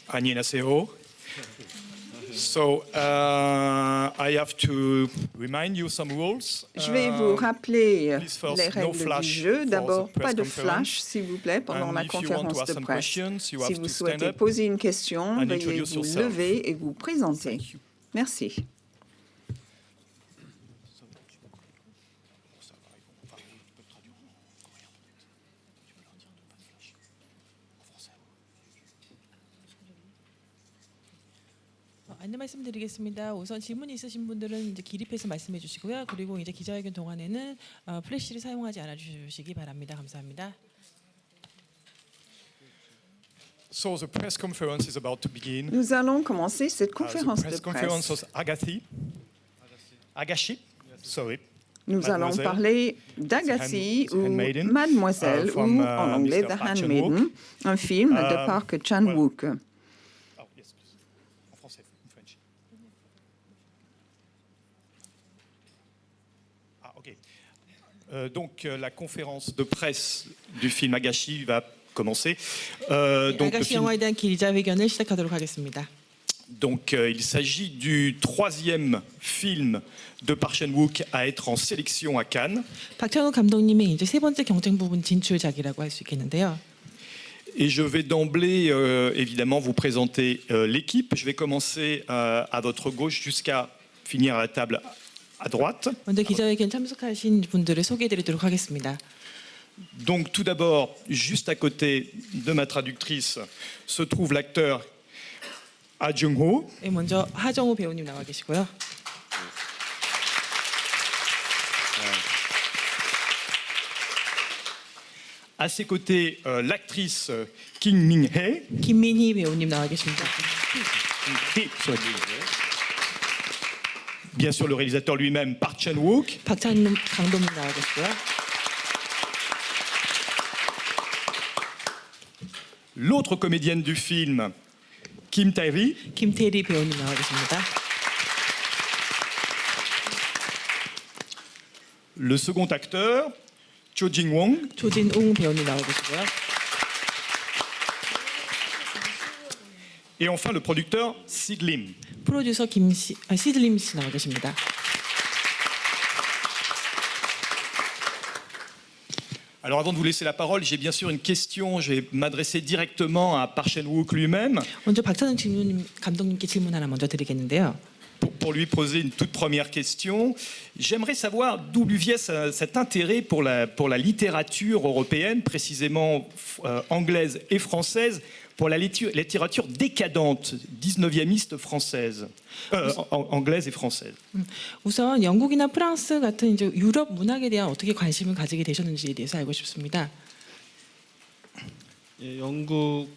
안녕하세요. So I have to remind you some rules. Je vais vous rappeler please first, les no règles du flash jeu. for D'abord, the press pas de conference. flash, s'il vous plaît, pendant And la if you want conférence to ask de some presse. questions, you Si have vous to stand souhaitez up poser une question, and veuillez introduce vous yourself. lever et vous présenter. Thank you. Merci. 안내 말씀드리겠습니다. 우선 질문이 있으신 분들은 이제 기립해서 말씀해 주시고요. 그리고 이제 기자회견 동안에는 플래시를 사용하지 않아 주시기 바랍니다. 감사합니다. So the press conference is about to begin. Nous allons commencer cette conférence the press de conference presse. of Agashi. Sorry. Nous allons Mademoiselle. parler d'Agassi The ou Handmaiden, Mademoiselle from, ou en anglais Mr. The Park Handmaiden, un film de Park Chan-wook. Oh, yes, please. En français, en French. Ah, ok. Donc, la conférence de presse du film Agashi va commencer. Donc, le 아가씨 film- 영화에 대한 기자회견을 시작하도록 하겠습니다. donc, il s'agit du troisième film de Park Chan-wook à être en sélection à Cannes. 박찬욱 감독님의 이제 세 번째 경쟁 부분 진출작이라고 할 수 있겠는데요. Et je vais d'emblée, évidemment, vous présenter l'équipe. Je vais commencer à votre gauche jusqu'à finir à la table à droite. 먼저 기자회견 참석하신 분들을 소개해드리도록 하겠습니다. Donc, tout d'abord, juste à côté de ma traductrice, se trouve l'acteur Ah Jung-ho. 네, 먼저 하정우 배우님 나와 계시고요. À ses côtés, l'actrice Kim Min-hee. 김민희 배우님 나와 계십니다. Bien sûr, le réalisateur lui-même, Park Chan-wook. 박찬욱 감독님 나와 계시고요. L'autre comédienne du film, Kim Tae-ri. 김태리 배우님 나와 계십니다. Le second acteur, Cho Jin-won. 조진웅 배우님 나와 계시고요. Et enfin, le producteur, Sid Lim. 프로듀서 시들림 씨 나와 계십니다. Alors, avant de vous laisser la parole, j'ai bien sûr une question. Je vais m'adresser directement à Park Chan-wook lui-même 먼저 박찬욱 감독님께 질문 하나 먼저 드리겠는데요. pour lui poser une toute première question. J'aimerais savoir d'où lui vient cet intérêt pour la littérature européenne, précisément anglaise et française, pour la littérature décadente, 19e française, anglaise et française. 우선 영국이나 프랑스 같은 이제 유럽 문학에 대한 어떻게 관심을 가지게 되셨는지에 대해서 알고 싶습니다. 예, 영국,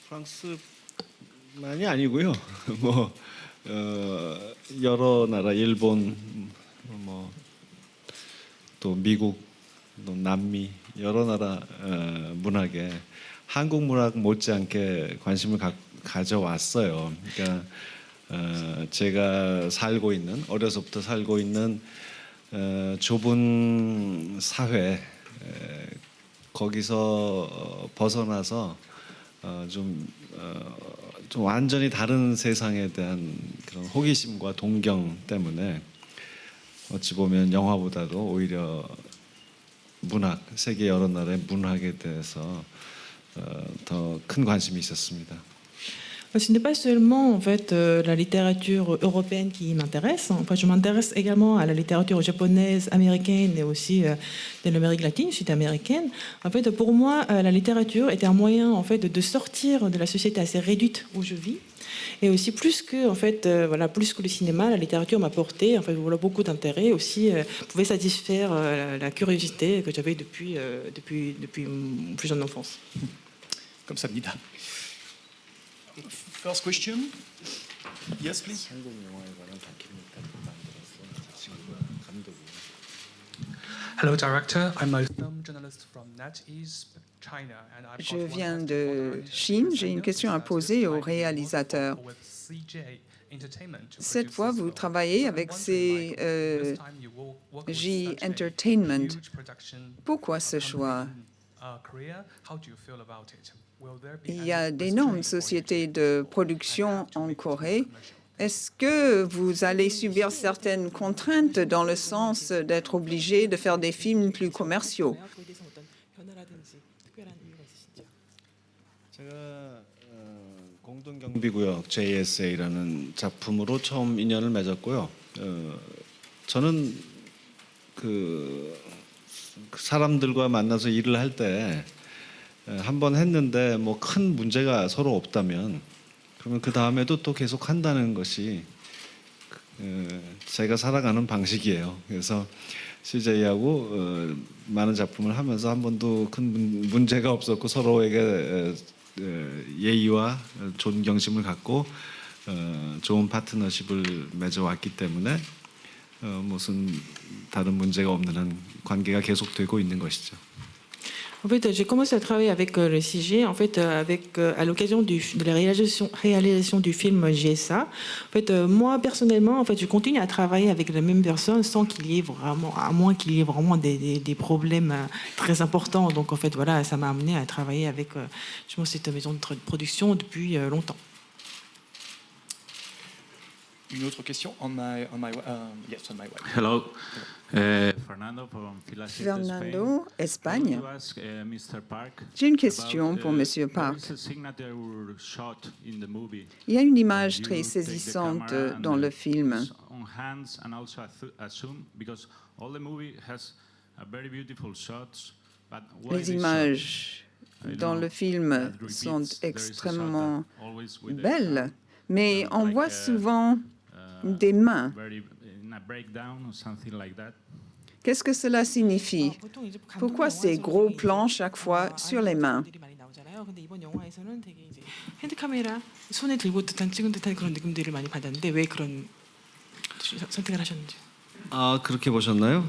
프랑스만이 아니고요. 뭐 여러 나라, 일본, 뭐 또 미국, 또 남미 여러 나라 문학에 한국 문학 못지않게 관심을 가져왔어요. 그러니까 제가 어려서부터 살고 있는 좁은 사회 거기서 벗어나서 좀 완전히 다른 세상에 대한 그런 호기심과 동경 때문에 어찌 보면 영화보다도 오히려 문학, 세계 여러 나라의 문학에 대해서 더 큰 관심이 있었습니다. Ce n'est pas seulement en fait la littérature européenne qui m'intéresse. Enfin, je m'intéresse également à la littérature japonaise, américaine et aussi de l'Amérique latine, sud-américaine. En fait, pour moi, la littérature était un moyen en fait de sortir de la société assez réduite où je vis. Et aussi plus que en fait plus que le cinéma, la littérature m'a apporté en fait beaucoup d'intérêt aussi pouvait satisfaire la curiosité que j'avais depuis mon plus jeune enfance. Comme ça, Nida. First question. Yes, please. 한국 영화에 관한 다큐멘터리를 만들어서 친구가 감독이 Hello, director. I'm a film journalist from NetEase, China, and I've Je got one viens question de for the Chine. J'ai une designer. question à Is that poser au this time you work réalisateur. with CJ Entertainment to Cette produce fois, this vous film. travaillez So I'm avec wondering, like, this time you work with J such a Entertainment. huge production Pourquoi ce company choix? in, Korea. How do you feel about it? Will there be Il y a any d'énormes restraint for you sociétés to de and production have to en make it more Corée. commercial? Est-ce que vous allez subir certaines contraintes dans le sens d'être obligé de faire des films plus commerciaux? 제가 공동경비구역 JSA라는 작품으로 처음 인연을 맺었고요. 저는 그 사람들과 만나서 일을 할 때 한 번 했는데 뭐 큰 문제가 서로 없다면 그러면 그 다음에도 또 계속 한다는 것이 제가 살아가는 방식이에요. 그래서 CJ하고 많은 작품을 하면서 한 번도 큰 문제가 없었고 서로에게 예의와 존경심을 갖고 좋은 파트너십을 맺어왔기 때문에 무슨 다른 문제가 없는 관계가 계속되고 있는 것이죠. En fait, j'ai commencé à travailler avec le CG, en fait, à l'occasion de la réalisation du film GSA. En fait, moi, personnellement, en fait, je continue à travailler avec la même personne sans qu'il y ait vraiment, à moins qu'il y ait vraiment des problèmes très importants. Donc, en fait, voilà, ça m'a amené à travailler avec cette maison de production depuis longtemps. Une autre question on my yes, on my way. Hello, Fernando from Philadelphia, Fernando, Spain. Espagne. I want to ask, Mr. Park J'ai une question about, pour Monsieur there Park. is a signature shot in the movie. Il y a une image You très take the saisissante camera and dans le film. on hands and also assume because all the movie has a very beautiful shots, but why Les this shot? images I don't dans know. le film That repeats. sont There is a shot extrêmement that always with the belles, hand, mais on like voit a, souvent des mains. very in a breakdown or something like that. Qu'est-ce que cela signifie? Pourquoi ces gros plans chaque fois sur les mains? 근데 이번 영화에서는 되게 이제 핸드카메라 손에 들고 듯한 찍은 듯한 그런 느낌들을 많이 받았는데 왜 그런 선택을 하셨는지? 아 그렇게 보셨나요?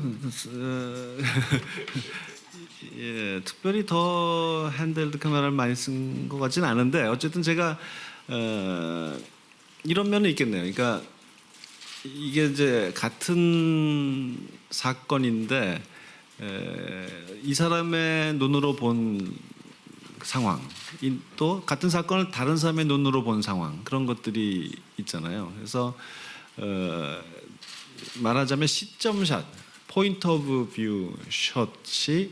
예, 특별히 더 핸드헬드 카메라를 많이 쓴 것 같지는 않은데 어쨌든 제가 이런 면은 있겠네요. 그러니까 이게 이제 같은 사건인데 이 사람의 눈으로 본 상황, 또 같은 사건을 다른 사람의 눈으로 본 상황 그런 것들이 있잖아요. 그래서 말하자면 시점샷, 포인트 오브 뷰 샷이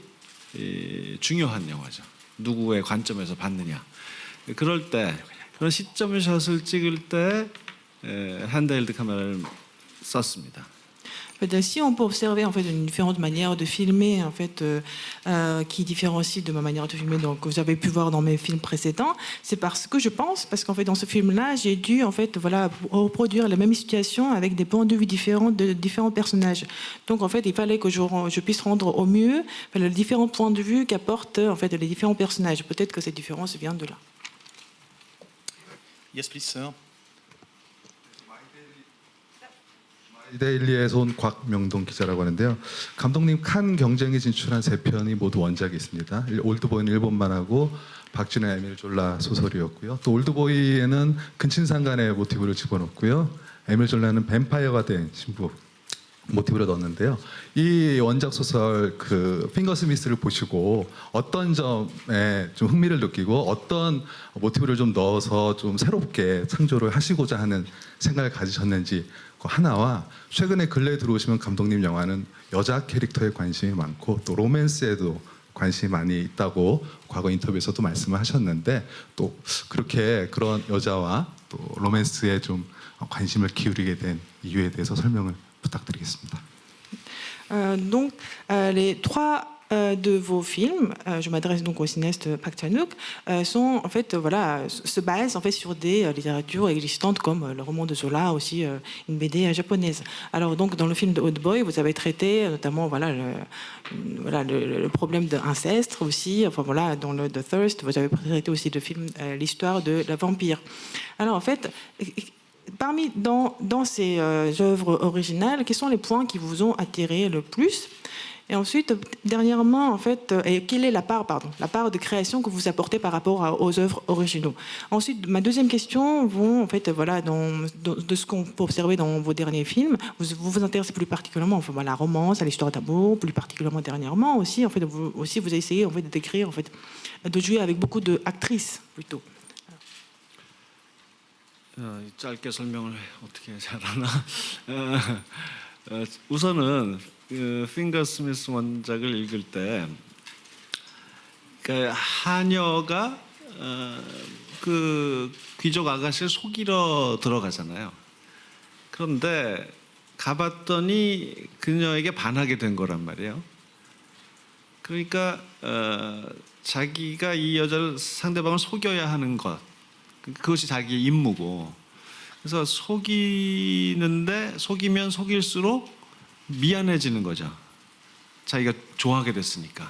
중요한 영화죠. 누구의 관점에서 봤느냐. 그럴 때 그런 시점샷을 찍을 때 핸드헬드 카메라를 썼습니다. Si on peut observer en fait une différente manière de filmer en fait qui différencie de ma manière de filmer donc que vous avez pu voir dans mes films précédents, c'est parce que je pense parce qu'en fait dans ce film-là j'ai dû en fait voilà reproduire la même situation avec des points de vue différents de différents personnages. Donc en fait il fallait que je puisse rendre au mieux les différents points de vue qu'apportent en fait les différents personnages. Peut-être que cette différence vient de là. Yes, please, sir. 데일리에서 온 곽명동 기자라고 하는데요. 감독님 칸 경쟁에 진출한 3편이 모두 원작이 있습니다. 올드보이는 일본만하고 박진의 에밀 졸라 소설이었고요. 또 올드보이에는 근친상간의 모티브를 집어넣고요. 에밀 졸라는 뱀파이어가 된 신부 모티브를 넣었는데요. 이 원작 소설 그 핑거 스미스를 보시고 어떤 점에 좀 흥미를 느끼고 어떤 모티브를 좀 넣어서 좀 새롭게 창조를 하시고자 하는 생각을 가지셨는지 그 하나와 최근에 근래에 들어오시면 감독님 영화는 여자 캐릭터에 관심이 많고 또 로맨스에도 관심이 많이 있다고 과거 인터뷰에서도 말씀을 하셨는데 또 그렇게 그런 여자와 또 로맨스에 좀 관심을 기울이게 된 이유에 대해서 설명을 부탁드리겠습니다. Donc les trois de vos films, je m'adresse donc au cinéaste Park Chan-wook, sont en fait voilà se basent en fait sur des littératures existantes comme le roman de Zola, aussi une BD japonaise. Alors donc dans le film de Old Boy, vous avez traité notamment le problème d'inceste aussi. Enfin voilà dans le The Thirst, vous avez traité aussi le film l'histoire de la vampire. Alors en fait dans ces œuvres originales, quels sont les points qui vous ont attiré le plus? Et ensuite, dernièrement, en fait, et quelle est la part de création que vous apportez par rapport aux œuvres originaux. Ensuite, ma deuxième question vont, en fait, voilà, de ce qu'on peut observer dans vos derniers films, vous vous intéressez plus particulièrement, enfin, à la romance, à l'histoire d'amour, plus particulièrement dernièrement aussi, en fait, vous avez essayé, en fait, d'écrire, en fait, de jouer avec beaucoup d'actrices plutôt. 짧게 설명을 어떻게 잘하나? 우선은 핑거 스미스 원작을 읽을 때 그러니까 하녀가 그 귀족 아가씨를 속이러 들어가잖아요. 그런데 가봤더니 그녀에게 반하게 된 거란 말이에요. 그러니까 자기가 이 여자를 상대방을 속여야 하는 것, 그것이 자기의 임무고, 그래서 속이면 속일수록 미안해지는 거죠. 자기가 좋아하게 됐으니까.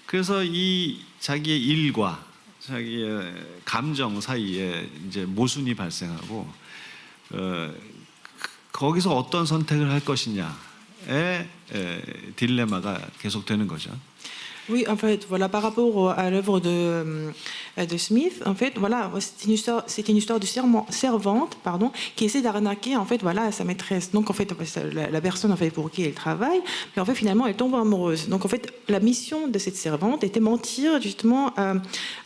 그래서 이 자기의 일과 자기의 감정 사이에 이제 모순이 발생하고 거기서 어떤 선택을 할 것이냐의 딜레마가 계속되는 거죠. Oui, en fait, voilà, par rapport à l'œuvre de Smith, en fait, voilà, c'est une histoire de servante, pardon, qui essaie d'arnaquer, en fait, voilà, sa maîtresse. Donc, en fait, la personne, en fait, pour qui elle travaille, mais en fait, finalement, elle tombe amoureuse. Donc, en fait, la mission de cette servante était mentir, justement,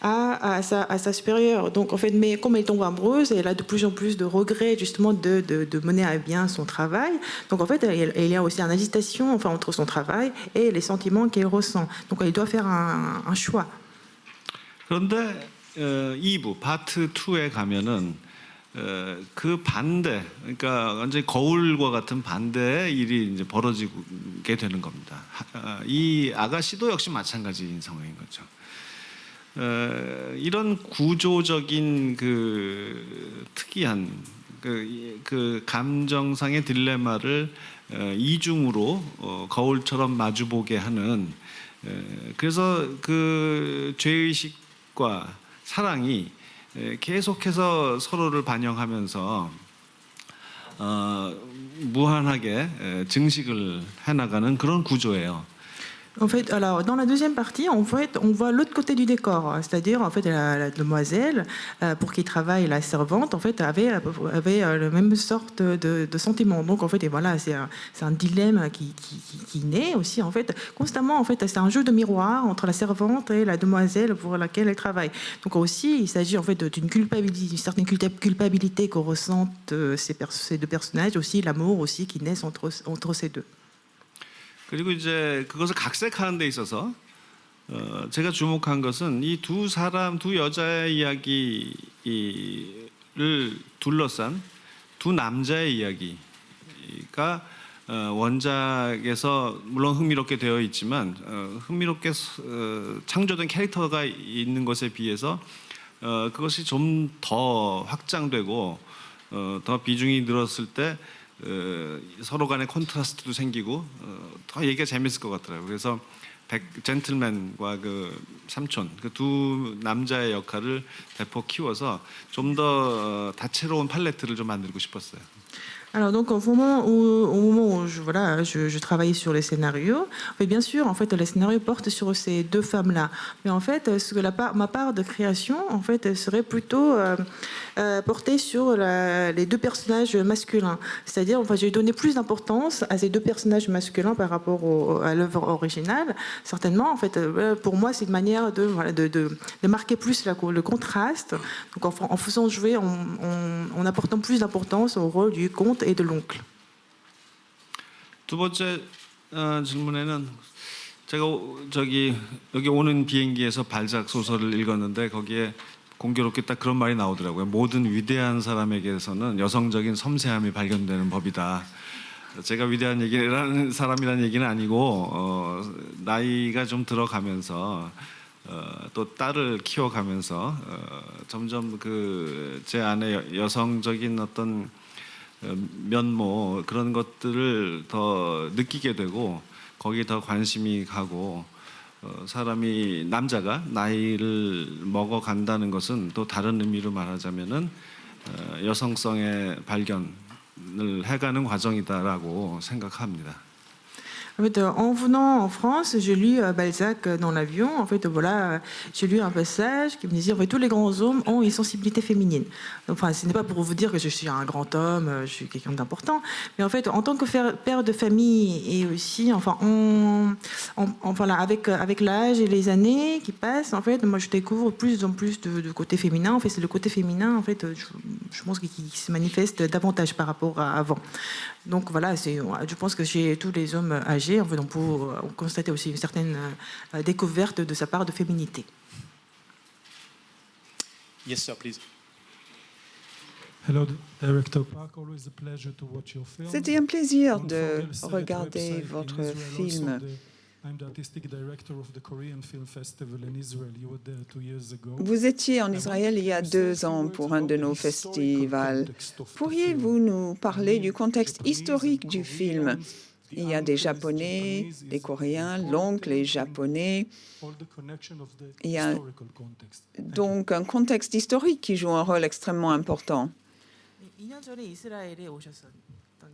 à sa supérieure. Donc, en fait, mais comme elle tombe amoureuse, elle a de plus en plus de regrets, justement, de mener à bien son travail. Donc, en fait, il y a aussi une agitation, enfin, entre son travail et les sentiments qu'elle ressent. Donc, il doit faire un choix. 그런데 2부 파트 2에 가면은 그 반대, 그러니까 완전히 거울과 같은 반대의 일이 이제 벌어지게 되는 겁니다. 이 아가씨도 역시 마찬가지인 상황인 거죠. 이런 구조적인 그 특이한 그 감정상의 딜레마를 이중으로 거울처럼 마주보게 하는, 그래서 그 죄의식과 사랑이 계속해서 서로를 반영하면서 무한하게 증식을 해나가는 그런 구조예요. En fait, alors dans la deuxième partie, en fait, on voit l'autre côté du décor, c'est-à-dire en fait la demoiselle pour qui travaille la servante, en fait avait la même sorte de sentiments. Donc en fait, et voilà, c'est un dilemme qui naît aussi en fait constamment. En fait, c'est un jeu de miroir entre la servante et la demoiselle pour laquelle elle travaille. Donc aussi, il s'agit en fait d'une certaine culpabilité qu'on ressentent ces deux personnages, aussi l'amour aussi qui naît entre ces deux. 그리고 이제 그것을 각색하는 데 있어서 제가 주목한 것은 이 두 여자의 이야기를 둘러싼 두 남자의 이야기가 원작에서 물론 흥미롭게 되어 있지만 흥미롭게 창조된 캐릭터가 있는 것에 비해서 그것이 좀 더 확장되고 더 비중이 늘었을 때 서로 간의 콘트라스트도 생기고 더 얘기가 재밌을 것 같더라고요. 그래서 젠틀맨과 그 삼촌, 그 두 남자의 역할을 대폭 키워서 좀 더 다채로운 팔레트를 좀 만들고 싶었어요. Alors donc au moment où je travaillais sur les scénarios, mais bien sûr en fait les scénarios portent sur ces deux femmes-là, mais en fait ma part de création en fait serait plutôt portée sur les deux personnages masculins, c'est-à-dire enfin j'ai donné plus d'importance à ces deux personnages masculins par rapport à l'œuvre originale. Certainement en fait pour moi c'est une manière de marquer plus le contraste, donc en faisant jouer en apportant plus d'importance au rôle du comte et de l'oncle. 두 번째 질문에는 제가 여기 오는 비행기에서 발작 소설을 읽었는데 거기에 공교롭게 딱 그런 말이 나오더라고요. 모든 위대한 사람에게서는 여성적인 섬세함이 발견되는 법이다. 제가 위대한 얘기라는 사람이라는 얘기는 아니고 나이가 좀 들어가면서 또 딸을 키워가면서 점점 그 제 안에 여성적인 어떤 면모 그런 것들을 더 느끼게 되고 거기에 더 관심이 가고 사람이 남자가 나이를 먹어간다는 것은 또 다른 의미로 말하자면은 여성성의 발견을 해가는 과정이다라고 생각합니다. En fait, en venant en France, j'ai lu Balzac dans l'avion. En fait, voilà, j'ai lu un passage qui me disait en fait, tous les grands hommes ont une sensibilité féminine. Enfin, ce n'est pas pour vous dire que je suis un grand homme, je suis quelqu'un d'important, mais en fait, en tant que père de famille et aussi, enfin, là, avec l'âge et les années qui passent, en fait, moi, je découvre plus en plus de côté féminin. En fait, c'est le côté féminin, en fait, je pense qu'il se manifeste davantage par rapport à avant. Donc voilà, je pense que chez tous les hommes âgés, on peut constater aussi une certaine découverte de sa part de féminité. Yes, sir, please. Hello, Director Park. Always a pleasure to watch your film. C'était un plaisir On de Fogel said regarder website in votre Israel film. also I'm the artistic director of the Korean Film Festival in Israel. You were there 2 years ago. Vous étiez en Israël il y a 2 ans pour un de nos festivals. Pourriez-vous nous parler du contexte historique du film? Il y a des Japonais, des Coréens, l'oncle est japonais. Il y a donc un contexte historique qui joue un rôle extrêmement important. 2년 전에 이스라엘에 오셨었던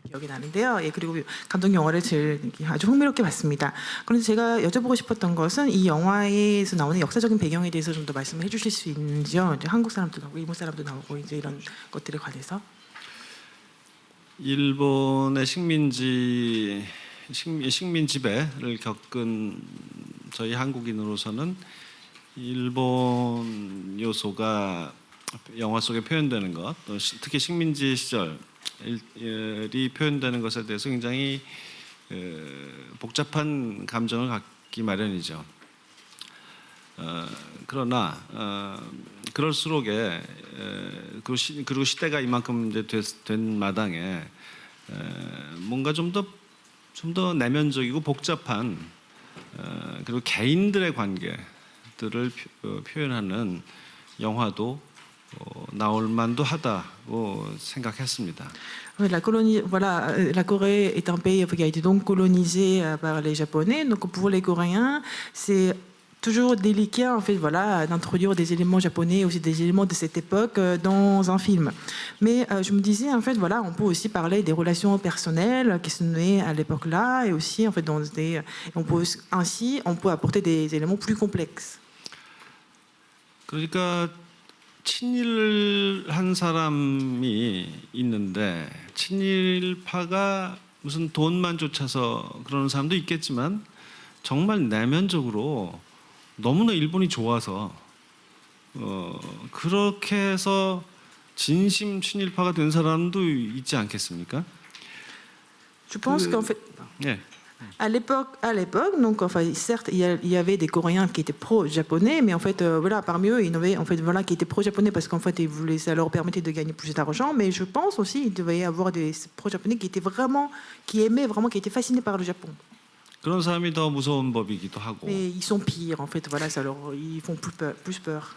기억이 나는데요. 예, 그리고 감독 영화를 제일 아주 흥미롭게 봤습니다. 그런데 제가 여쭤보고 싶었던 것은 이 영화에서 나오는 역사적인 배경에 대해서 좀 더 말씀을 해주실 수 있는지요. 이제 한국 사람도 나오고 일본 사람도 나오고 이제 이런 것들에 관해서. 일본의 식민 지배를 겪은 저희 한국인으로서는 일본 요소가 영화 속에 표현되는 것, 또 특히 식민지 시절이 표현되는 것에 대해서 굉장히 복잡한 감정을 갖기 마련이죠. 그러나 그럴수록에 그리고 시대가 이만큼 이제 된 마당에 뭔가 좀 더 내면적이고 복잡한 그리고 개인들의 관계들을 표현하는 영화도 나올 만도 하다고 생각했습니다. La Corée est un pays qui a été donc colonisé par les Japonais. Donc pour les Coréens, c'est toujours délicat en fait, voilà, d'introduire des éléments japonais, aussi des éléments de cette époque dans un film. Mais je me disais en fait, voilà, on peut aussi parler des relations personnelles qui sont nées à l'époque-là, et aussi en fait on peut apporter des éléments plus complexes. 그러니까 친일한 사람이 있는데 친일파가 무슨 돈만 쫓아서 그러는 사람도 있겠지만 정말 내면적으로 너무나 일본이 좋아서 그렇게 해서 진심 친일파가 된 사람도 있지 않겠습니까? Je pense qu'en fait, 네. à l'époque, donc enfin, certes, il y avait des Coréens qui étaient pro-japonais, mais en fait, voilà, parmi eux, il y en avait en fait, voilà, qui étaient pro-japonais parce qu'en fait, ça leur permettait de gagner plus d'argent. Mais je pense aussi qu'il devait y avoir des pro-japonais qui aimaient vraiment, qui étaient fascinés par le Japon. 그런 사람이 더 무서운 법이기도 하고. Mais ils sont pires, en fait, voilà, ils font plus peur.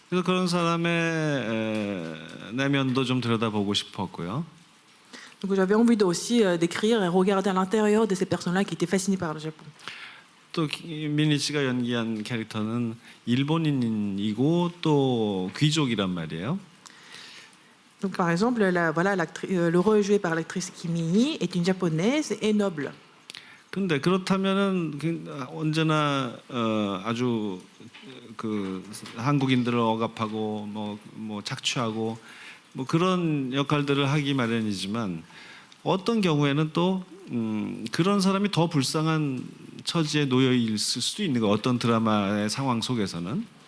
그래서 그런 사람의 내면도 좀 들여다보고 싶었고요. Donc j'avais envie aussi d'écrire et regarder à l'intérieur de ces personnes-là qui étaient fascinées par le Japon. 또 민희 씨가 연기한 캐릭터는 일본인이고 또 귀족이란 말이에요. Donc par exemple, le rôle joué par l'actrice Kim Min-hee est une japonaise et noble. 근데 그렇다면은 언제나 아주 그 한국인들을 억압하고 뭐 착취하고 뭐 그런 역할들을 하기 마련이지만 어떤 경우에는 또 그런 사람이 더 불쌍한 처지에 놓여 있을 수도 있는 거 어떤 드라마의 상황 속에서는.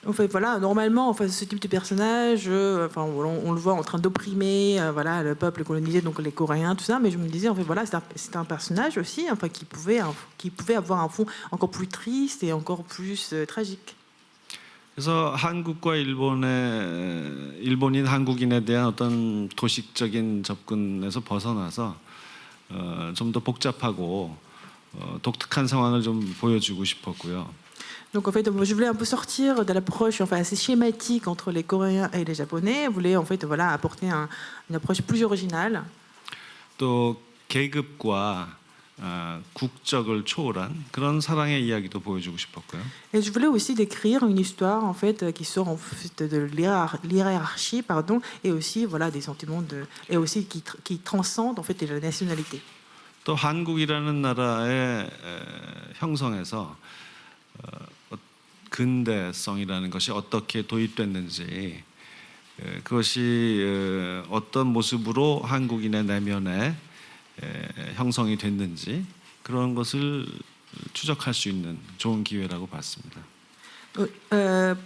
En fait, voilà, normalement, en fait, ce type de personnage, enfin, on le voit en train d'opprimer, voilà, le peuple colonisé, donc les Coréens, tout ça. Mais je me disais, en fait, voilà, c'est un personnage aussi, enfin, qui pouvait avoir un fond encore plus triste et encore plus tragique. 그래서 한국과 일본인 한국인에 대한 어떤 도식적인 접근에서 벗어나서 좀 더 복잡하고 독특한 상황을 좀 보여주고 싶었고요. Donc en fait, je voulais un peu sortir de l'approche enfin, assez schématique entre les Coréens et les Japonais. Je voulais en fait voilà, apporter une approche plus originale. 또 계급과 국적을 초월한 그런 사랑의 이야기도 보여주고 싶었고요. Et je voulais aussi décrire une histoire en fait qui sort en fait de l'hiérarchie, pardon, et aussi voilà des sentiments et aussi qui transcende en fait la nationalité. 또 한국이라는 나라의 형성에서 근대성이라는 것이 어떻게 도입됐는지, 그것이 어떤 모습으로 한국인의 내면에 형성이 됐는지 그런 것을 추적할 수 있는 좋은 기회라고 봤습니다.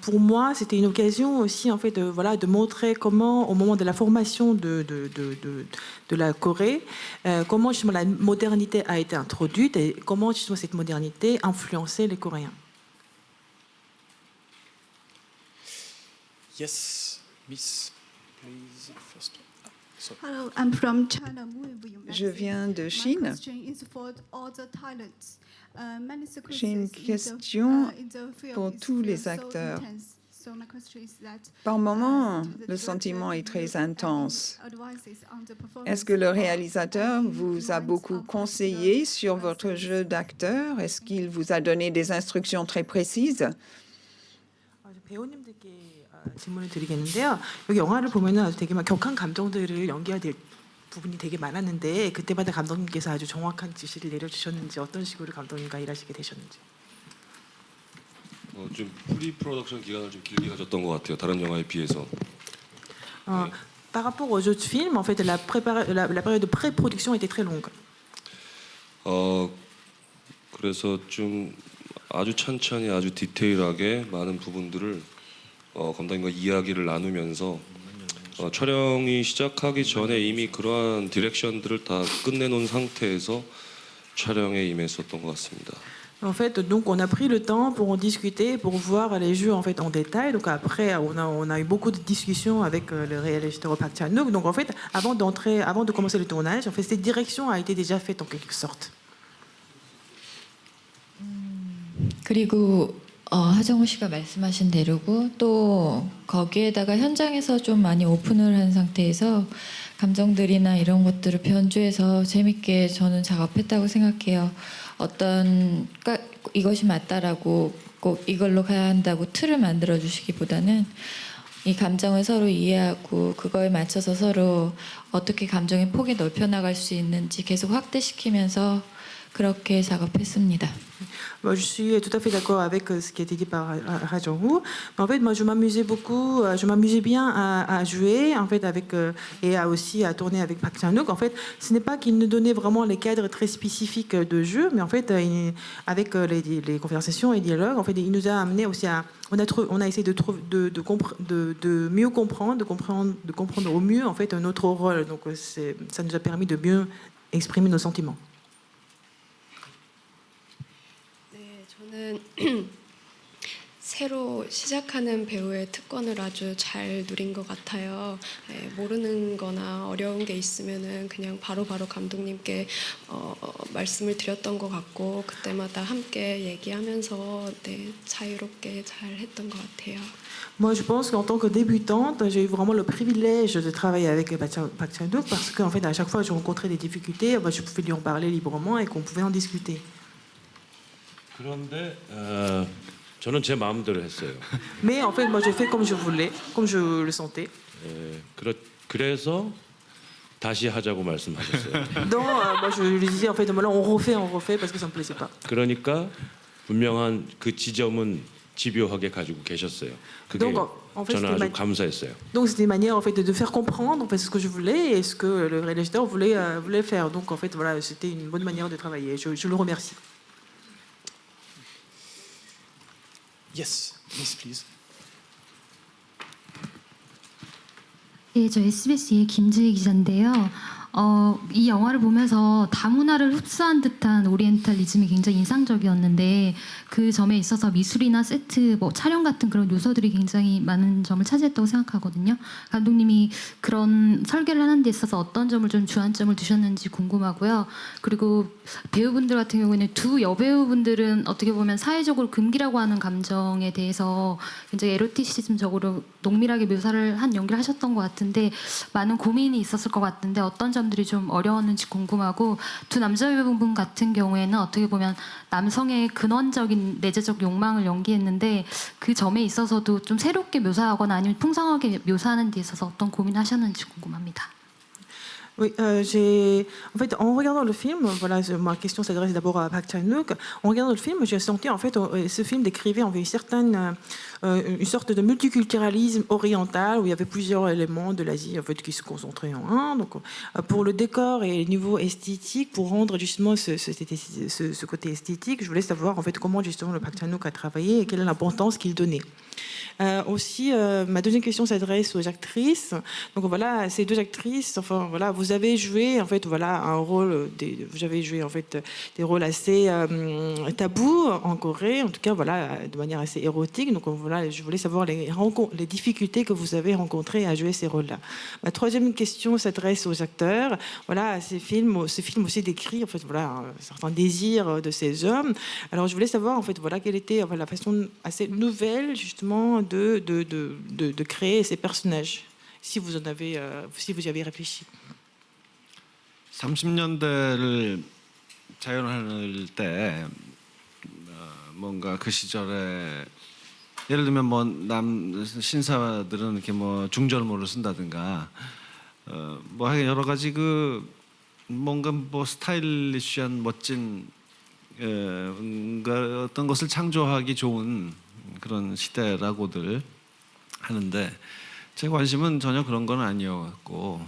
Pour moi, c'était une occasion aussi en fait de, voilà, de montrer comment, au moment de la formation de la Corée, comment justement la modernité a été introduite et comment justement cette modernité influençait les Coréens. Yes, Miss, please, first. Sorry. Hello, I'm from China Movie Magazine. Je viens de My Chine. question is for all the talents. Many J'ai une sequences question in the film pour is tous les so acteurs. intense. So my question is that, Par moments, the le director sentiment est give très you any intense. advices on the performance Est-ce que le or réalisateur any vous a points beaucoup on conseillé sur particular votre scenes? jeu d'acteur? Est-ce qu'il vous a donné des instructions très précises? 배우님들께 질문을 드리겠는데요. 여기 영화를 보면은 아주 되게 막 격한 감정들을 연기해야 될 부분이 되게 많았는데 그때마다 감독님께서 아주 정확한 지시를 내려주셨는지 어떤 식으로 감독님과 일하시게 되셨는지. 좀 프리 프로덕션 기간을 좀 길게 가졌던 것 같아요. 다른 영화에 비해서. Par rapport aux autres films, en fait, la période de pré-production était très longue. 그래서 좀 아주 천천히 아주 디테일하게 많은 부분들을 감독님과 이야기를 나누면서 촬영이 시작하기 전에 이미 그러한 디렉션들을 다 끝내놓은 상태에서 촬영에 임했었던 것 같습니다. En fait, donc on a pris le temps pour en discuter, pour voir les jeux en fait en détail. Donc après, on a eu beaucoup de discussions avec le réalisateur Park Chan-wook. Donc en fait, avant de commencer le tournage, en fait, cette direction a été déjà faite en quelque sorte. 그리고 하정우 씨가 말씀하신 대로고 또 거기에다가 현장에서 좀 많이 오픈을 한 상태에서 감정들이나 이런 것들을 변주해서 재밌게 저는 작업했다고 생각해요. 이것이 맞다라고 꼭 이걸로 가야 한다고 틀을 만들어 주시기보다는 이 감정을 서로 이해하고 그거에 맞춰서 서로 어떻게 감정의 폭이 넓혀 나갈 수 있는지 계속 확대시키면서 그렇게 작업했습니다. Je suis tout à fait d'accord avec ce qui a été dit par Ha Jong-woo. En fait, moi, je m'amusais beaucoup, je m'amusais bien à jouer, en fait, et aussi à tourner avec Park Chan-wook. En fait, ce n'est pas qu'il nous donnait vraiment les cadres très spécifiques de jeu, mais en fait, avec les conversations et dialogues, en fait, il nous a amené aussi à, on a essayé de mieux comprendre, de comprendre au mieux, en fait, notre rôle. Donc, ça nous a permis de mieux exprimer nos sentiments. 저는 새로 시작하는 배우의 특권을 아주 잘 누린 것 같아요. 모르는 거나 어려운 게 있으면은 그냥 바로바로 감독님께 말씀을 드렸던 것 같고 그때마다 함께 얘기하면서 자유롭게 잘 했던 것 같아요. Moi, je pense qu'en tant que débutante, j'ai eu vraiment le privilège de travailler avec Park Chan-wook parce qu'en fait, à chaque fois que je rencontrais des difficultés, je pouvais lui en parler librement et qu'on pouvait en discuter. 그런데 저는 제 마음대로 했어요. Mais en fait, moi, j'ai fait comme je voulais, comme je le sentais. 그래서 다시 하자고 말씀하셨어요. Donc, moi, je lui disais en fait, voilà, on refait parce que ça me plaisait pas. 그러니까 분명한 그 지점은 집요하게 가지고 계셨어요. 그게 Donc, en fait, 저는 아주 감사했어요. Donc, c'était une manière en fait de faire comprendre en fait ce que je voulais et ce que le réalisateur voulait faire. Donc, en fait, voilà, c'était une bonne manière de travailler. Je le remercie. Yes, Miss, please. 네, 저 SBS의 김지혜 기자인데요. 이 영화를 보면서 다문화를 흡수한 듯한 오리엔탈리즘이 굉장히 인상적이었는데 그 점에 있어서 미술이나 세트, 촬영 같은 그런 요소들이 굉장히 많은 점을 차지했다고 생각하거든요. 감독님이 그런 설계를 하는 데 있어서 어떤 점을 좀 주안점을 두셨는지 궁금하고요. 그리고 배우분들 같은 경우에는 두 여배우분들은 어떻게 보면 사회적으로 금기라고 하는 감정에 대해서 굉장히 에로티시즘적으로 농밀하게 묘사를 한 연기를 하셨던 것 같은데 많은 고민이 있었을 것 같은데 어떤 점들이 좀 어려웠는지 궁금하고 두 남자 배우분 같은 경우에는 어떻게 보면 남성의 근원적인 내재적 욕망을 연기했는데 그 점에 있어서도 좀 새롭게 묘사하거나 아니면 풍성하게 묘사하는 데 있어서 어떤 고민을 하셨는지 궁금합니다. Oui, en fait, en regardant le film, voilà, ma question s'adresse d'abord à Park Chan-wook. En regardant le film, j'ai senti en fait ce film décrivait une sorte de multiculturalisme oriental où il y avait plusieurs éléments de l'Asie en fait qui se concentraient en un. Donc, pour le décor et le niveau esthétique, pour rendre justement ce côté esthétique, je voulais savoir en fait comment justement le Park Chan-wook a travaillé et quelle est l'importance qu'il donnait. Aussi, ma deuxième question s'adresse aux actrices. Donc voilà, ces deux actrices, enfin voilà, vous avez joué en fait voilà un rôle, vous avez joué en fait des rôles assez tabous en Corée, en tout cas voilà de manière assez érotique. Donc voilà, je voulais savoir les difficultés que vous avez rencontrées à jouer ces rôles-là. Ma troisième question s'adresse aux acteurs. Voilà, ce film aussi décrit en fait voilà un certain désir de ces hommes. Alors je voulais savoir en fait voilà quelle était la façon assez nouvelle justement de créer ces personnages, si vous y avez réfléchi. 30년대를 자연할 때 뭔가 그 시절에 예를 들면 뭐 남 신사들은 이렇게 뭐 중절모를 쓴다든가 뭐 하여간 여러 가지 그 뭔가 뭐 스타일리시한 멋진 어떤 것을 창조하기 좋은 그런 시대라고들 하는데 제 관심은 전혀 그런 건 아니었고.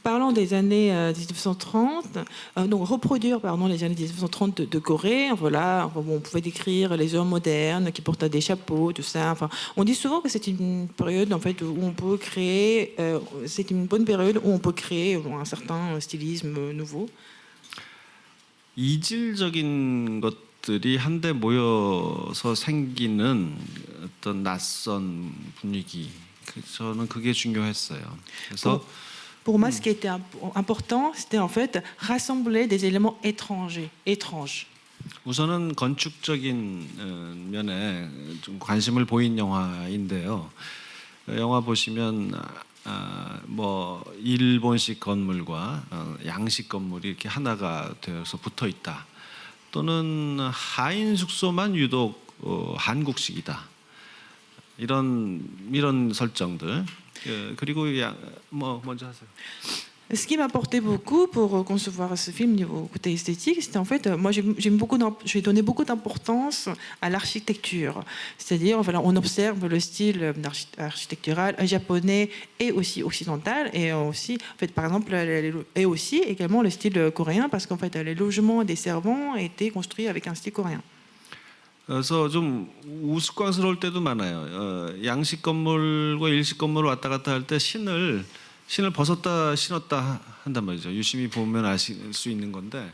Parlant des années 1930, donc reproduire les années 1930 de Corée, voilà, on pouvait décrire les hommes modernes qui portent des chapeaux, tout ça. Enfin, on dit souvent que c'est une période en fait où on peut créer, c'est une bonne période où on peut créer un certain stylisme nouveau. 이질적인 것들이 한데 모여서 생기는 어떤 낯선 분위기, 저는 그게 중요했어요. 그래서 Pour moi, ce qui était important, c'était en fait rassembler des éléments étranges. 우선은 건축적인 면에 좀 관심을 보인 영화인데요. 영화 보시면 뭐 일본식 건물과 양식 건물이 이렇게 하나가 되어서 붙어 있다. 또는 하인 숙소만 유독 한국식이다. 이런 설정들. 그리고 뭐 먼저 하세요. Ce qui m'apportait beaucoup pour concevoir ce film niveau côté esthétique, c'était en fait, moi j'ai donné beaucoup d'importance à l'architecture. C'est-à-dire, voilà, on observe le style architectural japonais et aussi occidental, et aussi, en fait, par exemple, et aussi également le style coréen, parce qu'en fait, les logements des servants étaient construits avec un style coréen. 그래서 좀 우스꽝스러울 때도 많아요. 양식 건물과 일식 건물을 왔다 갔다 할 때 신을 벗었다 신었다 한단 말이죠. 유심히 보면 아실 수 있는 건데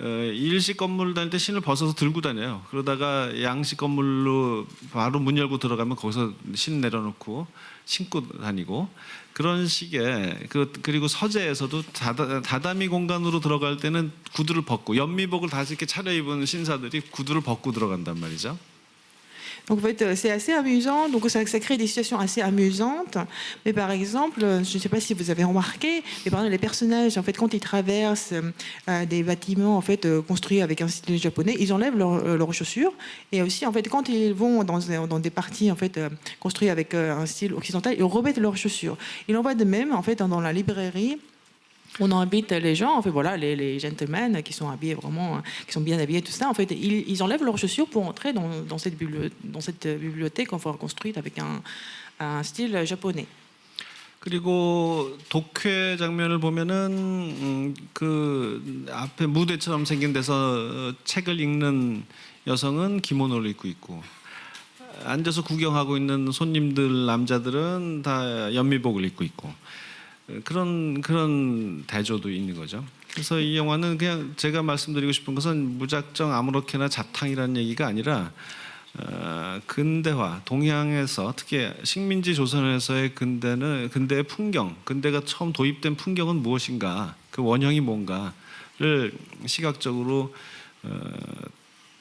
일식 건물 다닐 때 신을 벗어서 들고 다녀요. 그러다가 양식 건물로 바로 문 열고 들어가면 거기서 신 내려놓고 신고 다니고 그런 식의 그리고 서재에서도 다다미 공간으로 들어갈 때는 구두를 벗고 연미복을 다시 이렇게 차려입은 신사들이 구두를 벗고 들어간단 말이죠. Donc en fait, c'est assez amusant, donc ça crée des situations assez amusantes. Mais par exemple, je ne sais pas si vous avez remarqué, mais par exemple les personnages, en fait, quand ils traversent des bâtiments en fait construits avec un style japonais, ils enlèvent leurs chaussures. Et aussi, en fait, quand ils vont dans des parties en fait construites avec un style occidental, ils remettent leurs chaussures. Il en va de même en fait dans la librairie. On invite les gens, en fait, voilà, les gentlemen qui sont habillés vraiment, qui sont bien habillés, tout ça. En fait, ils enlèvent leurs chaussures pour entrer dans cette bibliothèque enfin construite avec un style japonais. 그리고 독회 장면을 보면은 그 앞에 무대처럼 생긴 데서 책을 읽는 여성은 기모노를 입고 있고 앉아서 구경하고 있는 손님들 남자들은 다 연미복을 입고 있고. 그런 대조도 있는 거죠. 그래서 이 영화는 그냥 제가 말씀드리고 싶은 것은 무작정 아무렇게나 자탕이라는 얘기가 아니라 근대화, 동양에서 특히 식민지 조선에서의 근대의 풍경, 근대가 처음 도입된 풍경은 무엇인가, 그 원형이 뭔가를 시각적으로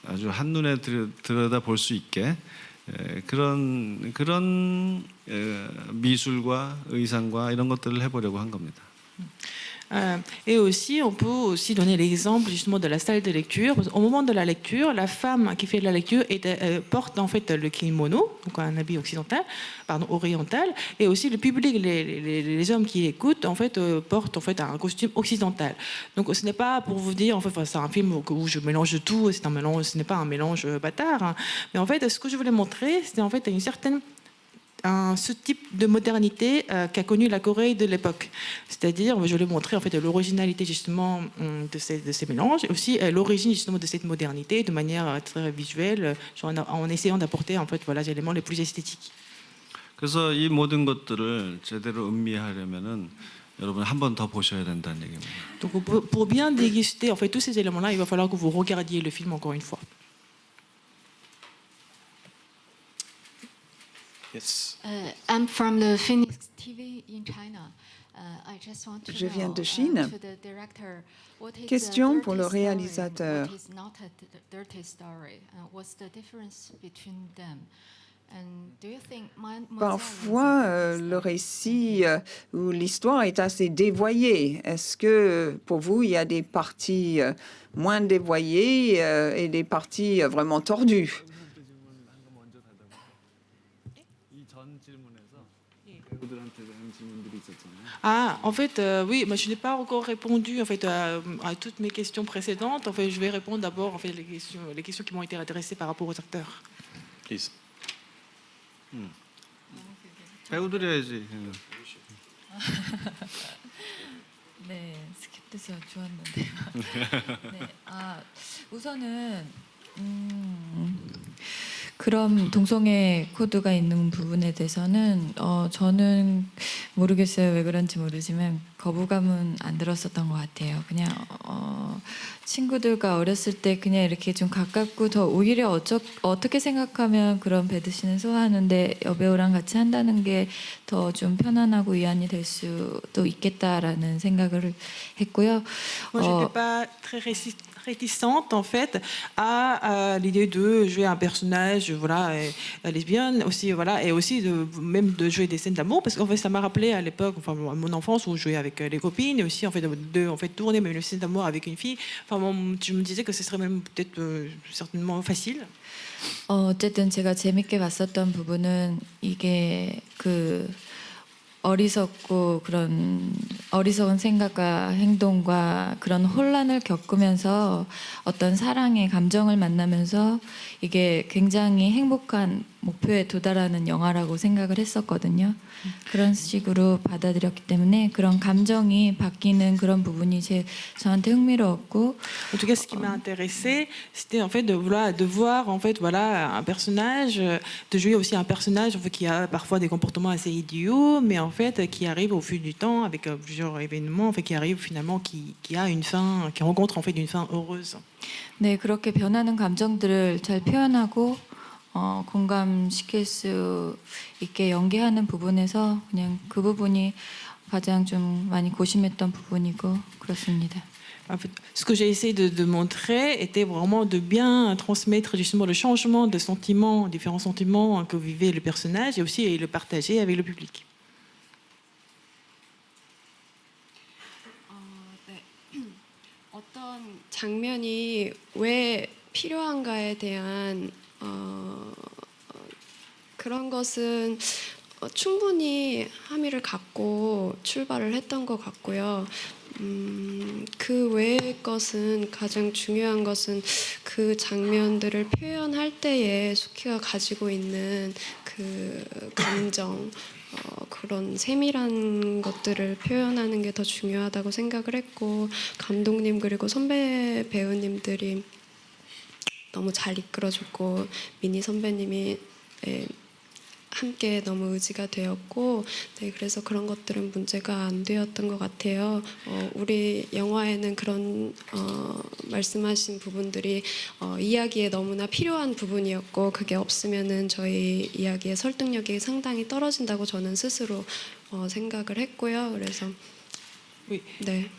아주 한눈에 들여다 볼 수 있게 그런 미술과 의상과 이런 것들을 해보려고 한 겁니다. Et aussi, on peut aussi donner l'exemple justement de la salle de lecture. Au moment de la lecture, la femme qui fait la lecture porte en fait le kimono, donc un habit oriental, et aussi le public, les hommes qui écoutent, en fait, portent en fait un costume occidental. Donc, ce n'est pas pour vous dire, en fait, c'est un film où je mélange tout. C'est un mélange, ce n'est pas un mélange bâtard. Hein. Mais en fait, ce que je voulais montrer, c'était en fait ce type de modernité qu'a connu la Corée de l'époque. C'est-à-dire, je voulais montrer en fait l'originalité justement de ces mélanges, et aussi l'origine justement de cette modernité de manière très visuelle, en essayant d'apporter en fait voilà les éléments les plus esthétiques. 그래서 이 모든 것들을 제대로 음미하려면은 여러분 한 번 더 보셔야 된다는 얘기입니다. Donc pour bien déguster en fait tous ces éléments-là, il va falloir que vous regardiez le film encore une fois. Yes. I'm from the Phoenix TV in China. I just want to Je viens de know, Chine. to the director, what is Question the pour le dirty story, réalisateur. what is not a dirty story? What's the difference between them? And do you think Parfois, le récit ou l'histoire est assez dévoyée. Est-ce que pour vous, il y a des parties moins dévoyées et des parties vraiment tordues? Ah, en fait, oui, mais je n'ai pas encore répondu en fait à toutes mes questions précédentes. En fait, je vais répondre d'abord en fait les questions qui m'ont été adressées par rapport aux acteurs. Please. 배우들이야지. 네, 스킵돼서 좋았는데요. 네, 우선은 그런 동성애 코드가 있는 부분에 대해서는 저는 모르겠어요. 왜 그런지 모르지만 거부감은 안 들었었던 것 같아요. 그냥 친구들과 어렸을 때 그냥 이렇게 좀 가깝고 더 오히려 어떻게 생각하면 그런 배드신을 소화하는데 여배우랑 같이 한다는 게 더 좀 편안하고 위안이 될 수도 있겠다라는 생각을 했고요. Moi, je n'étais pas très réticente en fait à l'idée de jouer un personnage voilà lesbienne aussi voilà et aussi même de jouer des scènes d'amour parce qu'en fait ça m'a rappelé à l'époque enfin à mon enfance où je jouais avec les copines et aussi en fait tourner même une scène d'amour avec une fille enfin je me disais que ce serait même peut-être certainement facile. 어쨌든 제가 재밌게 봤었던 부분은 이게 어리석고 그런 어리석은 생각과 행동과 그런 혼란을 겪으면서 어떤 사랑의 감정을 만나면서 이게 굉장히 행복한 목표에 도달하는 영화라고 생각을 했었거든요. 그런 식으로 받아들였기 때문에 그런 감정이 바뀌는 그런 부분이 저한테 흥미로웠고. En tout cas, ce qui m'a intéressé, c'était en fait de voir en fait voilà un personnage, de jouer aussi un personnage en fait, qui a parfois des comportements assez idiots, mais en fait qui arrive au fil du temps avec plusieurs événements, en fait qui arrive finalement qui a une fin, qui rencontre en fait une fin heureuse. 네, 그렇게 변하는 감정들을 잘 표현하고. 공감시킬 수 있게 연기하는 부분에서 그냥 그 부분이 가장 좀 많이 고심했던 부분이고 그렇습니다. En fait, ce que j'ai essayé de montrer était vraiment de bien transmettre justement le changement de sentiments, différents sentiments que vivait le personnage et aussi le partager avec le public. 네. 어떤 장면이 왜 필요한가에 대한 그런 것은 충분히 함의를 갖고 출발을 했던 것 같고요. 그 외의 것은 가장 중요한 것은 그 장면들을 표현할 때에 수키가 가지고 있는 그 감정 그런 세밀한 것들을 표현하는 게 더 중요하다고 생각을 했고 감독님 그리고 선배 배우님들이 너무 잘 이끌어줬고 미니 선배님이 함께 너무 의지가 되었고 네, 그래서 그런 것들은 문제가 안 되었던 것 같아요. 우리 영화에는 그런 말씀하신 부분들이 이야기에 너무나 필요한 부분이었고 그게 없으면은 저희 이야기의 설득력이 상당히 떨어진다고 저는 스스로 생각을 했고요. 그래서 oui. 네.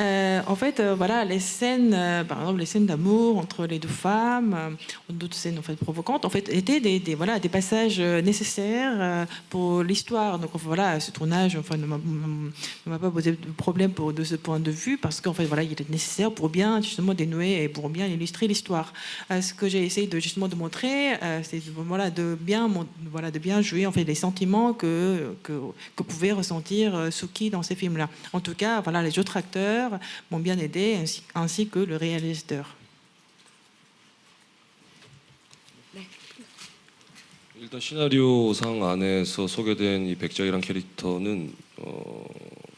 En fait, voilà, les scènes, par exemple, les scènes d'amour entre les deux femmes, d'autres scènes en fait provocantes, en fait, étaient des passages nécessaires pour l'histoire. Donc voilà, ce tournage, enfin, ne m'a pas posé de problème de ce point de vue, parce qu'en fait, voilà, il était nécessaire pour bien justement dénouer et pour bien illustrer l'histoire. Ce que j'ai essayé justement de montrer, c'est voilà, de bien jouer en fait les sentiments que pouvait ressentir Suki dans ces films-là. En tout cas, voilà, les autres acteurs m'ont bien aidé, ainsi que le réalisateur. 일단 시나리오상 안에서 소개된 이 백작이란 캐릭터는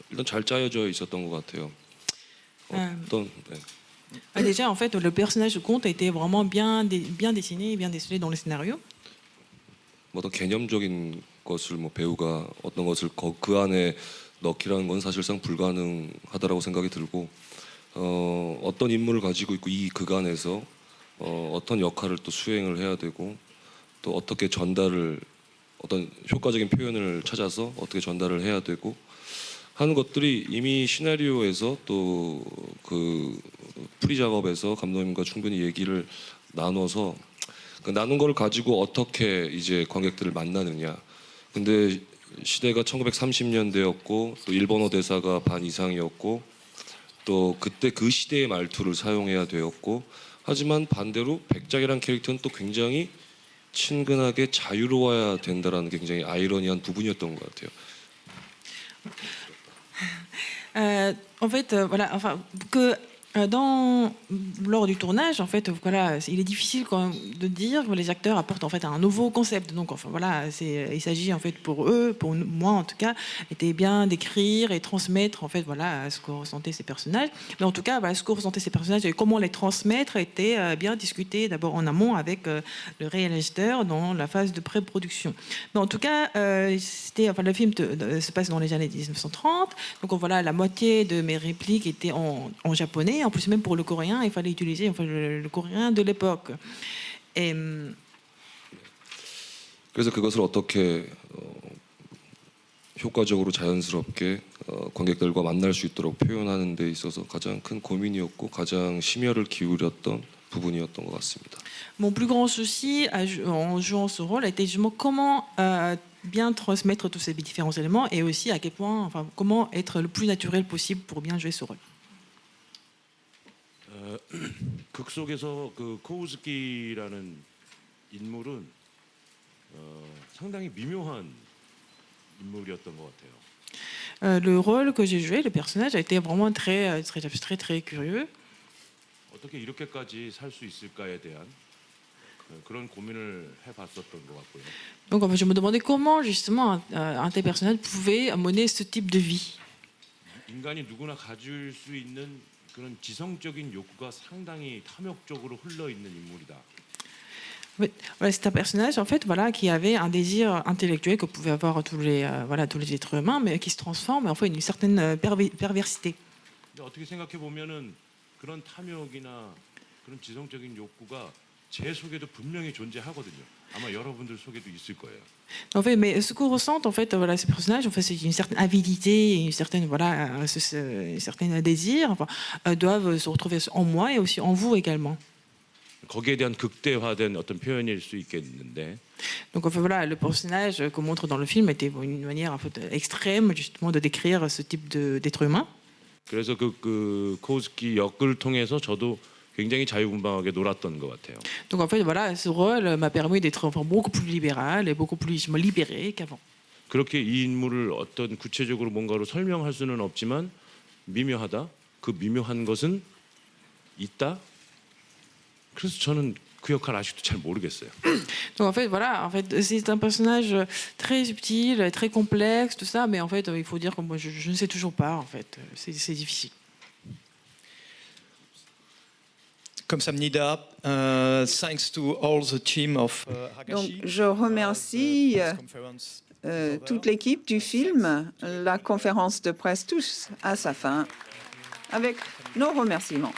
일단 잘 짜여져 있었던 것 같아요. Déjà, en fait, le personnage de Comte a été vraiment bien dessiné, bien dessiné dans le scénario. 어떤 개념적인 것을 배우가 어떤 것을 그 안에 넣기라는 건 사실상 불가능하다라고 생각이 들고 어떤 인물을 가지고 있고 이 그간에서 어떤 역할을 또 수행을 해야 되고 또 어떻게 전달을 어떤 효과적인 표현을 찾아서 어떻게 전달을 해야 되고 하는 것들이 이미 시나리오에서 또 그 프리 작업에서 감독님과 충분히 얘기를 나눠서 그 나눈 걸 가지고 어떻게 이제 관객들을 만나느냐. 근데 시대가 1930년대였고 또 일본어 대사가 반 이상이었고 또 그때 그 시대의 말투를 사용해야 되었고 하지만 반대로 백작이란 캐릭터는 또 굉장히 친근하게 자유로워야 된다라는 게 굉장히 아이러니한 부분이었던 것 같아요. En fait, voilà, enfin, lors du tournage, en fait, voilà, il est difficile quand même de dire que les acteurs apportent en fait un nouveau concept. Donc, enfin, voilà, il s'agit en fait pour eux, pour moi en tout cas, était bien d'écrire et transmettre en fait, voilà, ce que ressentaient ces personnages. Mais en tout cas, voilà, ce que ressentaient ces personnages et comment les transmettre était bien discuté d'abord en amont avec le réalisateur dans la phase de pré-production. Mais en tout cas, le film se passe dans les années 1930. Donc, voilà, la moitié de mes répliques étaient en japonais. En plus, même pour le coréen, il fallait utiliser enfin, le coréen de l'époque. 그래서 그것을 어떻게 효과적으로 자연스럽게 관객들과 만날 수 있도록 표현하는 데 있어서 가장 큰 고민이었고 가장 심혈을 기울였던 부분이었던 것 같습니다. Mon plus grand souci en jouant ce rôle était justement comment bien transmettre tous ces différents éléments et aussi à quel point, enfin, comment être le plus naturel possible pour bien jouer ce rôle. 극 속에서 그 코우즈키라는 인물은 상당히 미묘한 인물이었던 것 같아요. Le rôle que j'ai joué, le personnage a été vraiment très curieux. 어떻게 이렇게까지 살 수 있을까에 대한 그런 고민을 해봤었던 것 같고요. Donc en fait, je me demandais comment justement un tel personnage pouvait mener ce type de vie. 인간이 누구나 가질 수 있는 그런 지성적인 욕구가 상당히 탐욕적으로 흘러 있는 인물이다. Voilà, c'est un personnage en fait, voilà, qui avait un désir intellectuel que pouvaient avoir tous les êtres humains, mais qui se transforme en fait une certaine perversité. 어떻게 생각해 보면은 그런 탐욕이나 그런 지성적인 욕구가 제 속에도 분명히 존재하거든요. 아마 여러분들 속에도 있을 거예요. En fait, mais ce qu'on ressent en fait, voilà, ces personnages, en fait, c'est une certaine avidité, une certaine un certain désir, enfin, doivent se retrouver en moi et aussi en vous également. 거기에 대한 극대화된 어떤 표현일 수 있겠는데. Donc en fait, voilà, le personnage qu'on montre dans le film était une manière en fait extrême justement de décrire ce type d'être humain. 그래서 그 코우스키 역을 통해서 저도 굉장히 자유분방하게 놀았던 것 같아요. Donc en fait, voilà, ce rôle m'a permis d'être enfin, beaucoup plus libéral et beaucoup plus libéré qu'avant. 그렇게 이 인물을 어떤 구체적으로 뭔가로 설명할 수는 없지만 미묘하다. 그 미묘한 것은 있다. 그래서 저는 그 역할 아직도 잘 모르겠어요. Donc en fait, voilà, en fait, c'est un personnage très subtil, très complexe, tout ça, mais en fait, il faut dire que moi, je ne sais toujours pas, en fait, c'est difficile. Comme Samnida, thanks to all the team of Hagashi. Donc, je remercie toute l'équipe du film. La conférence de presse touche à sa fin avec nos remerciements.